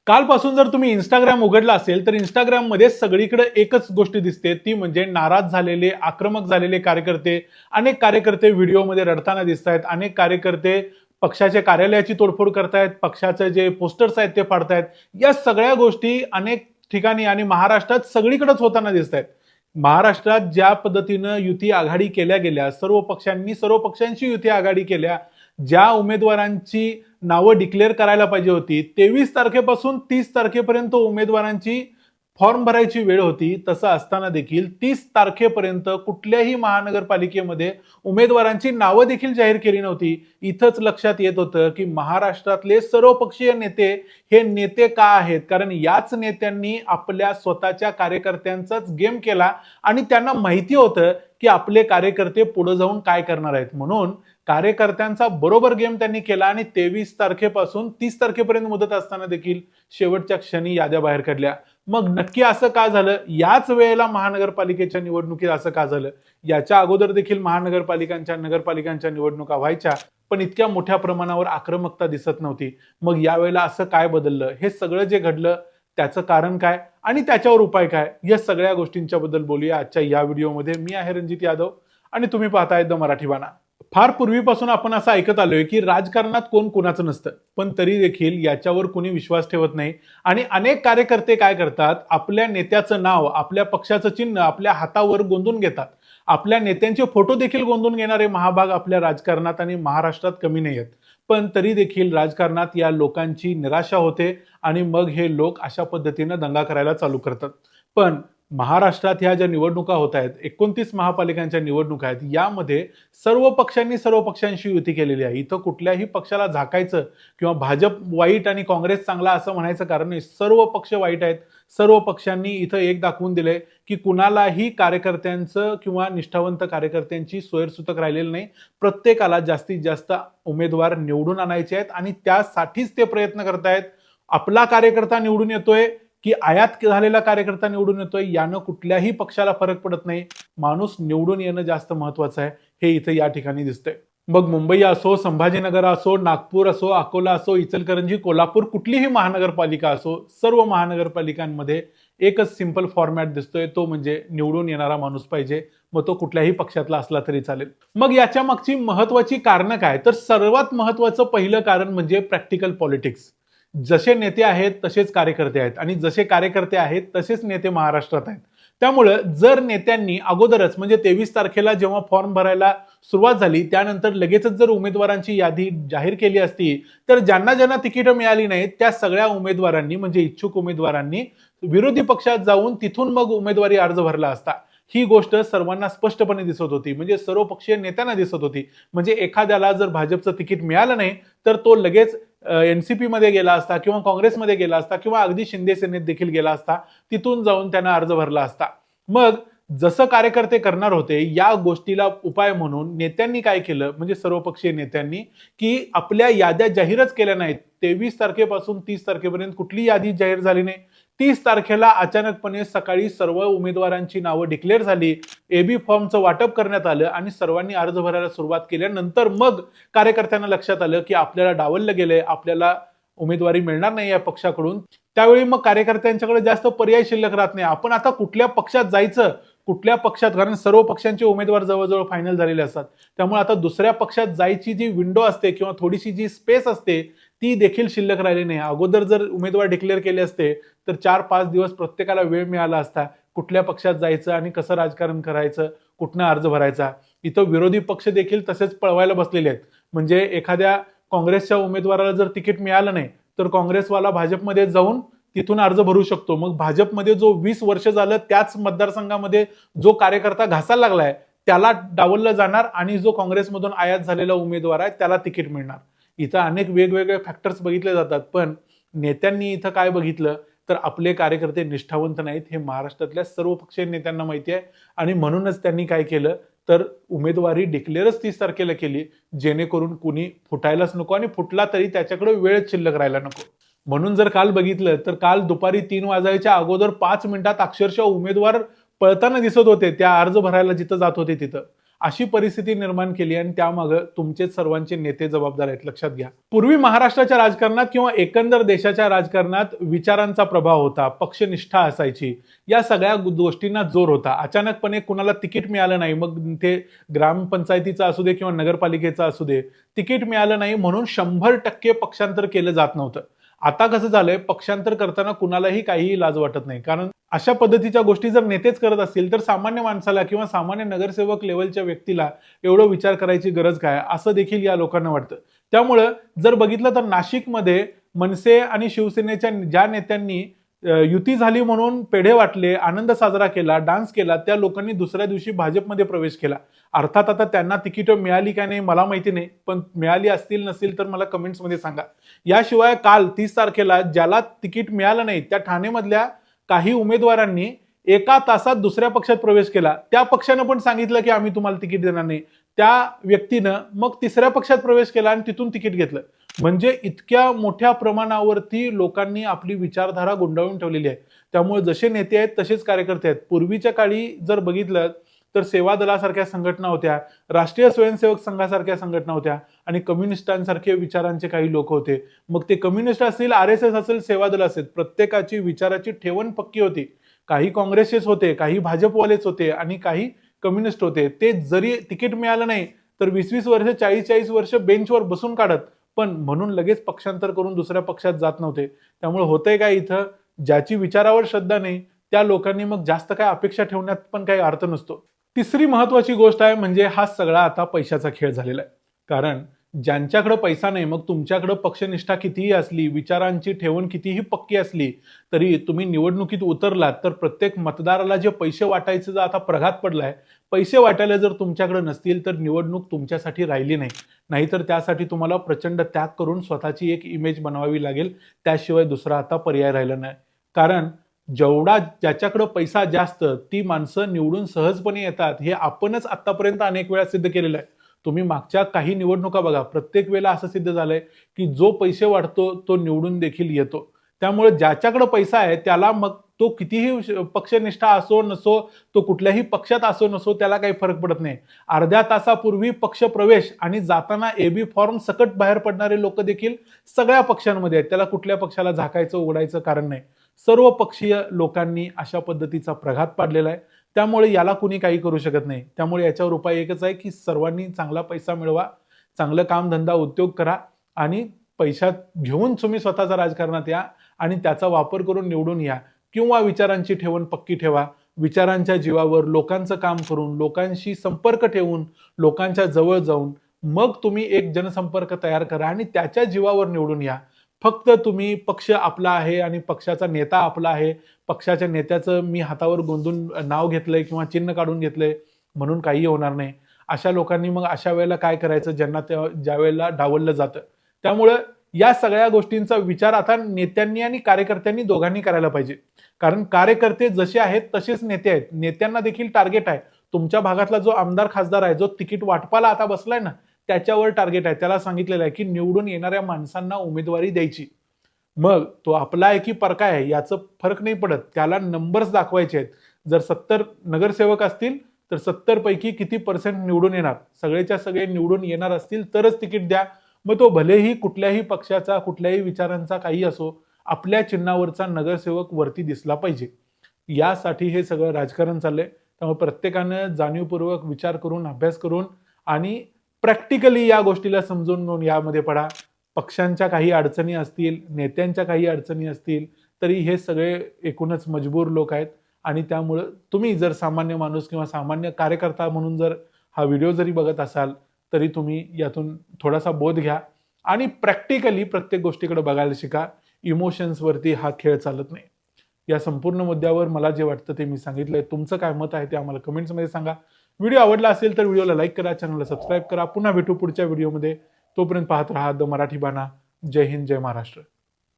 कालपासून जर तुम्ही इंस्टाग्राम उघडला असेल तर इंस्टाग्राममध्ये सगळीकडे एकच गोष्ट दिसते, ती म्हणजे नाराज झालेले, आक्रमक झालेले कार्यकर्ते. अनेक कार्यकर्ते व्हिडिओमध्ये रडताना दिसत आहेत. अनेक कार्यकर्ते पक्षाच्या कार्यालयाची तोडफोड करतायत, पक्षाचे जे पोस्टर्स आहेत ते फाडतायत. या सगळ्या गोष्टी अनेक ठिकाणी आणि महाराष्ट्रात सगळीकडेच होताना दिसत आहेत. महाराष्ट्रात ज्या पद्धतीनं युती आघाडी केल्या गेल्या, सर्व पक्षांनी सर्व पक्षांची युती आघाडी केल्या, ज्या उमेदवारांची नावं डिक्लेअर करायला पाहिजे होती, 23 तारखेपासून 30 तारखेपर्यंत उमेदवारांची फॉर्म भरायची वेळ होती. तसं असताना देखील 30 तारखेपर्यंत कुठल्याही महानगरपालिकेमध्ये उमेदवारांची नावं देखील जाहीर केली नव्हती. इथंच लक्षात येत होतं की महाराष्ट्रातले सर्वपक्षीय नेते हे नेते का आहेत? कारण याच नेत्यांनी आपल्या स्वतःच्या कार्यकर्त्यांचाच गेम केला आणि त्यांना माहिती होतं की आपले कार्यकर्ते पुढे जाऊन काय करणार आहेत. म्हणून कार्यकर्त्यांचा बरोबर गेम त्यांनी केला आणि 23 तारखेपासून 30 तारखेपर्यंत मुदत असताना देखील शेवटच्या क्षणी याद्या बाहेर काढल्या. मग नक्की असं का झालं? याच वेळेला महानगरपालिकेच्या निवडणुकीत असं का झालं? याच्या अगोदर देखील नगरपालिकांच्या निवडणुका व्हायच्या, पण इतक्या मोठ्या प्रमाणावर आक्रमकता दिसत नव्हती. मग यावेळेला असं काय बदललं? हे सगळं जे घडलं त्याचं कारण काय आणि त्याच्यावर उपाय काय? या सगळ्या गोष्टींच्या बद्दल बोलूया आजच्या या व्हिडिओमध्ये. मी आहे रणजित यादव आणि तुम्ही पाहताय द मराठी बाणा. फार पूर्वीपासून आपण असं ऐकत आलोय की राजकारणात कोण कोणाचं नसतं, पण तरी देखील याच्यावर कोणी विश्वास ठेवत नाही. आणि अनेक कार्यकर्ते काय करतात, आपल्या नेत्याचं नाव, आपल्या पक्षाचं चिन्ह आपल्या हातावर गोंदून घेतात. आपल्या नेत्यांचे फोटो देखील गोंदून घेणारे महाभाग आपल्या राजकारणात आणि महाराष्ट्रात कमी नाही आहेत. पण तरी देखील राजकारणात या लोकांची निराशा होते आणि मग हे लोक अशा पद्धतीनं दंगा करायला चालू करतात. पण महाराष्ट्रात ह्या ज्या निवडणुका होत आहेत, 29 महापालिकांच्या निवडणुका आहेत, यामध्ये सर्व पक्षांनी सर्व पक्षांशी युती केलेली आहे. इथं कुठल्याही पक्षाला झाकायचं किंवा भाजप वाईट आणि काँग्रेस चांगला असं म्हणायचं कारण नाही. सर्व पक्ष वाईट आहेत. सर्व पक्षांनी इथं एक दाखवून दिलंय की कुणालाही कार्यकर्त्यांचं किंवा निष्ठावंत कार्यकर्त्यांची सोयरसुतक राहिलेली नाही. प्रत्येकाला जास्तीत जास्त उमेदवार निवडून आणायचे आहेत आणि त्यासाठीच ते प्रयत्न करतायत. आपला कार्यकर्ता निवडून येतोय की आयात झालेला कार्यकर्ता निवडून येतोय, यानं कुठल्याही पक्षाला फरक पडत नाही. माणूस निवडून येणं जास्त महत्वाचं आहे, हे इथं या ठिकाणी दिसतंय. मग मुंबई असो, संभाजीनगर असो, नागपूर असो, अकोला असो, इचलकरंजी, कोल्हापूर, कुठलीही महानगरपालिका असो, सर्व महानगरपालिकांमध्ये एकच सिंपल फॉर्मॅट दिसतोय, तो म्हणजे निवडून येणारा माणूस पाहिजे, मग तो कुठल्याही पक्षातला असला तरी चालेल. मग याच्या मागची महत्वाची कारणं काय? तर सर्वात महत्वाचं पहिलं कारण म्हणजे प्रॅक्टिकल पॉलिटिक्स. जसे नेते आहेत तसेच कार्यकर्ते आहेत आणि जसे कार्यकर्ते आहेत तसेच नेते महाराष्ट्रात आहेत. त्यामुळे जर नेत्यांनी अगोदरच म्हणजे 23 तारखेला जेव्हा फॉर्म भरायला सुरुवात झाली त्यानंतर लगेचच जर उमेदवारांची यादी जाहीर केली असती, तर ज्यांना ज्यांना तिकीटं मिळाली नाहीत त्या सगळ्या उमेदवारांनी म्हणजे इच्छुक उमेदवारांनी विरोधी पक्षात जाऊन तिथून मग उमेदवारी अर्ज भरला असता. ही गोष्ट सर्वांना स्पष्टपणे दिसत होती, म्हणजे सर्व पक्षीय नेत्यांना दिसत होती. म्हणजे एखाद्याला जर भाजपचं तिकीट मिळालं नाही तर तो लगेच एनसीपी मध्ये गेला असता किंवा काँग्रेसमध्ये गेला असता किंवा अगदी शिंदे सेनेत देखील गेला असता, तिथून जाऊन त्यानं अर्ज भरला असता. मग जसं कार्यकर्ते करणार होते या गोष्टीला उपाय म्हणून नेत्यांनी काय केलं, म्हणजे सर्वपक्षीय नेत्यांनी, की आपल्या याद्या जाहीरच केल्या नाहीत. 23 तारखेपासून 30 तारखेपर्यंत कुठली यादी जाहीर झाली नाही. 30 तारखेला अचानकपणे सकाळी सर्व उमेदवारांची नावं डिक्लेअर झाली, एबी फॉर्मचं वाटप करण्यात आलं आणि सर्वांनी अर्ज भरायला सुरुवात केल्यानंतर मग कार्यकर्त्यांना लक्षात आलं की आपल्याला डावललं गेलंय, आपल्याला उमेदवारी मिळणार नाही या पक्षाकडून. त्यावेळी मग कार्यकर्त्यांच्याकडे जास्त पर्याय शिल्लक राहत नाही. आपण आता कुठल्या पक्षात जायचं, कुठल्या पक्षात, कारण सर्व पक्षांचे उमेदवार जवळजवळ फायनल झालेले असतात. त्यामुळे आता दुसऱ्या पक्षात जायची जी विंडो असते किंवा थोडीशी जी स्पेस असते ती देखील शिल्लक राहिली नाही. अगोदर जर उमेदवार डिक्लेअर केले असते तर 4-5 दिवस प्रत्येकाला वेळ मिळाला असता कुठल्या पक्षात जायचं आणि कसं राजकारण करायचं, कुठनं अर्ज भरायचा. इथं विरोधी पक्ष देखील तसेच पळवायला बसलेले आहेत. म्हणजे एखाद्या काँग्रेसच्या उमेदवाराला जर तिकीट मिळालं नाही तर काँग्रेसवाला भाजपमध्ये जाऊन तिथून अर्ज भरू शकतो. मग भाजपमध्ये जो 20 वर्ष झालं त्याच मतदारसंघामध्ये जो कार्यकर्ता घासायला लागलाय त्याला डावललं जाणार आणि जो काँग्रेसमधून आयात झालेला उमेदवार आहे त्याला तिकीट मिळणार. इथं अनेक वेगवेगळे फॅक्टर्स बघितले जातात, पण नेत्यांनी इथं काय बघितलं तर आपले कार्यकर्ते निष्ठावंत नाहीत हे महाराष्ट्रातल्या सर्व पक्षीय नेत्यांना माहिती आहे. आणि म्हणूनच त्यांनी काय केलं तर उमेदवारी डिक्लेअरच 30 तारखेला केली, जेणेकरून कुणी फुटायलाच नको आणि फुटला तरी त्याच्याकडे वेळच शिल्लक राहायला नको. म्हणून जर काल बघितलं तर काल दुपारी 3 वाजायच्या अगोदर 5 मिनिटात अक्षरशः उमेदवार पळताना दिसत होते त्या अर्ज भरायला जिथं जात होते तिथं. अशी परिस्थिती निर्माण केली आणि त्यामागे तुमचे सर्वांचे नेते जबाबदार आहेत, लक्षात घ्या. पूर्वी महाराष्ट्राच्या राजकारणात किंवा एकंदर देशाच्या राजकारणात विचारांचा प्रभाव होता, पक्षनिष्ठा असायची, या सगळ्या गोष्टींना जोर होता. अचानकपणे कुणाला तिकीट मिळालं नाही, मग ते ग्रामपंचायतीचं असू दे किंवा नगरपालिकेचं असू दे, तिकीट मिळालं नाही म्हणून 100% पक्षांतर केलं जात नव्हतं. आता कसं झालंय, पक्षांतर करताना कुणालाही काहीही लाज वाटत नाही. कारण अशा पद्धतीच्या गोष्टी जर नेतेच करत असतील तर सामान्य माणसाला किंवा सामान्य नगरसेवक लेवलच्या व्यक्तीला एवढं विचार करायची गरज काय, असं देखील या लोकांना वाटतं. त्यामुळं जर बघितलं तर नाशिकमध्ये मनसे आणि शिवसेनेच्या ज्या नेत्यांनी युती झाली म्हणून पेढे वाटले, आनंद साजरा केला, डान्स केला, त्या लोकांनी दुसऱ्या दिवशी भाजपमध्ये प्रवेश केला. अर्थात आता त्यांना तिकीटं मिळाली का नाही मला माहिती नाही, पण मिळाली असतील नसतील तर मला कमेंट्समध्ये सांगा. याशिवाय काल 30 तारखेला ज्याला तिकीट मिळालं नाही त्या ठाणेमधल्या काही उमेदवारांनी एका तासात दुसऱ्या पक्षात प्रवेश केला. त्या पक्षानं पण सांगितलं की आम्ही तुम्हाला तिकीट देणार नाही. त्या व्यक्तीनं मग तिसऱ्या पक्षात प्रवेश केला आणि तिथून तिकीट घेतलं. म्हणजे इतक्या मोठ्या प्रमाणावरती लोकांनी आपली विचारधारा गुंडाळून ठेवलेली आहे. त्यामुळे जसे नेते आहेत तसेच कार्यकर्ते आहेत. पूर्वीच्या काळी जर बघितलं तर सेवा दलासारख्या संघटना होत्या, राष्ट्रीय स्वयंसेवक संघासारख्या संघटना होत्या आणि कम्युनिस्टांसारखे विचारांचे काही लोक होते. मग ते कम्युनिस्ट असतील, RSS असेल, सेवा दल असेल, प्रत्येकाची विचाराची ठेवण पक्की होती. काही काँग्रेसचेच होते, काही भाजपवालेच होते आणि काही कम्युनिस्ट होते. ते जरी तिकीट मिळालं नाही तर 20-20 वर्ष, 40-40 वर्ष बेंचवर बसून काढत, पण म्हणून लगेच पक्षांतर करून दुसऱ्या पक्षात जात नव्हते. त्यामुळे होतंय काय इथं, ज्याची विचारावर श्रद्धा नाही त्या लोकांनी मग जास्त काय अपेक्षा ठेवण्यात पण काही अर्थ नसतो. तिसरी महत्वाची गोष्ट आहे म्हणजे हा सगळा आता पैशाचा खेळ झालेला आहे. कारण ज्यांच्याकडे पैसा नाही, मग तुमच्याकडे पक्षनिष्ठा कितीही असली, विचारांची ठेवण कितीही पक्की असली, तरी तुम्ही निवडणुकीत उतरलात तर प्रत्येक मतदाराला जे पैसे वाटायचे जर आता प्रघात पडलाय, पैसे वाटायला जर तुमच्याकडे नसतील तर निवडणूक तुमच्यासाठी राहिली नाही. नाहीतर त्यासाठी तुम्हाला प्रचंड त्याग करून स्वतःची एक इमेज बनवावी लागेल. त्याशिवाय दुसरा आता पर्याय राहिला नाही. कारण जेवढा ज्याच्याकडे पैसा जास्त ती माणसं निवडून सहजपणे येतात, हे आपणच आतापर्यंत अनेक वेळा सिद्ध केलेलं आहे. तुम्ही मागच्या काही निवडणुका बघा, प्रत्येक वेळेला असं सिद्ध झालंय की जो पैसे वाढतो तो निवडून देखील येतो. त्यामुळे ज्याच्याकडे पैसा आहे त्याला मग तो कितीही पक्षनिष्ठा असो नसो, तो कुठल्याही पक्षात असो नसो, त्याला काही फरक पडत नाही. अर्ध्या तासापूर्वी पक्ष प्रवेश आणि जाताना AB फॉर्म सकट बाहेर पडणारे लोक देखील सगळ्या पक्षांमध्ये आहेत. त्याला कुठल्या पक्षाला झाकायचं उघडायचं कारण नाही. सर्व पक्षीय लोकांनी अशा पद्धतीचा प्रघात पाडलेला आहे. त्यामुळे याला कुणी काही करू शकत नाही. त्यामुळे याच्यावर उपाय एकच आहे की सर्वांनी चांगला पैसा मिळवा, चांगलं काम धंदा उद्योग करा आणि पैशात घेऊन तुम्ही स्वतःच्या राजकारणात या आणि त्याचा वापर करून निवडून या. किंवा विचारांची ठेवण पक्की ठेवा, विचारांच्या जीवावर लोकांचं काम करून, लोकांशी संपर्क ठेवून, लोकांच्या जवळ जाऊन मग तुम्ही एक जनसंपर्क तयार करा आणि त्याच्या जीवावर निवडून या. फक्त तुम्ही पक्ष आपला आहे आणि पक्षाचा नेता आपला आहे, पक्षाच्या नेत्याचं मी हातावर गोंधून नाव घेतलंय किंवा चिन्ह काढून घेतलंय म्हणून काही होणार नाही. अशा लोकांनी मग अशा वेळेला काय करायचं, ज्यांना ज्या वेळेला डावललं जातं. त्यामुळं या सगळ्या गोष्टींचा विचार आता नेत्यांनी आणि कार्यकर्त्यांनी दोघांनी करायला पाहिजे. कारण कार्यकर्ते जसे आहेत तसेच नेते आहेत. नेत्यांना देखील टार्गेट आहे. तुमच्या भागातला जो आमदार खासदार आहे, जो तिकीट वाटपाला आता बसलाय ना, त्याच्यावर टार्गेट आहे. त्याला सांगितलेलं आहे की निवडून येणाऱ्या माणसांना उमेदवारी द्यायची. मग तो आपला आहे की परका आहे याचं फरक नाही पडत. त्याला नंबर्स दाखवायचे आहेत. जर 70 नगरसेवक असतील तर 70 पैकी किती % निवडून येणार, सगळेच्या सगळे निवडून येणार असतील तरच तिकीट द्या. मग तो भलेही कुठल्याही पक्षाचा, कुठल्याही विचारांचा काही असो, आपल्या चिन्हावरचा नगरसेवक वरती दिसला पाहिजे. यासाठी हे सगळं राजकारण चाललंय. त्यामुळे प्रत्येकानं जाणीवपूर्वक विचार करून, अभ्यास करून आणि प्रॅक्टिकली या गोष्टीला समजून घेऊन यामध्ये पडा. पक्षांच्या काही अडचणी असतील, नेत्यांच्या काही अडचणी असतील, तरी हे सगळे एकूणच मजबूर लोक आहेत आणि त्यामुळं तुम्ही जर सामान्य माणूस किंवा सामान्य कार्यकर्ता म्हणून जर हा व्हिडिओ जरी बघत असाल तरी तुम्ही यातून थोडासा बोध घ्या आणि प्रॅक्टिकली प्रत्येक गोष्टीकडे बघायला शिका. इमोशन्सवरती हा खेळ चालत नाही. या संपूर्ण मुद्द्यावर मला जे वाटतं ते मी सांगितलंय. तुमचं काय मत आहे ते आम्हाला कमेंट्समध्ये सांगा. व्हिडिओ आवडला असेल तर व्हिडिओला लाईक करा, चॅनलला सबस्क्राईब करा. पुन्हा भेटू पुढच्या व्हिडिओमध्ये. तोपर्यंत पाहत राहा द मराठी बाणा. जय हिंद, जय महाराष्ट्र.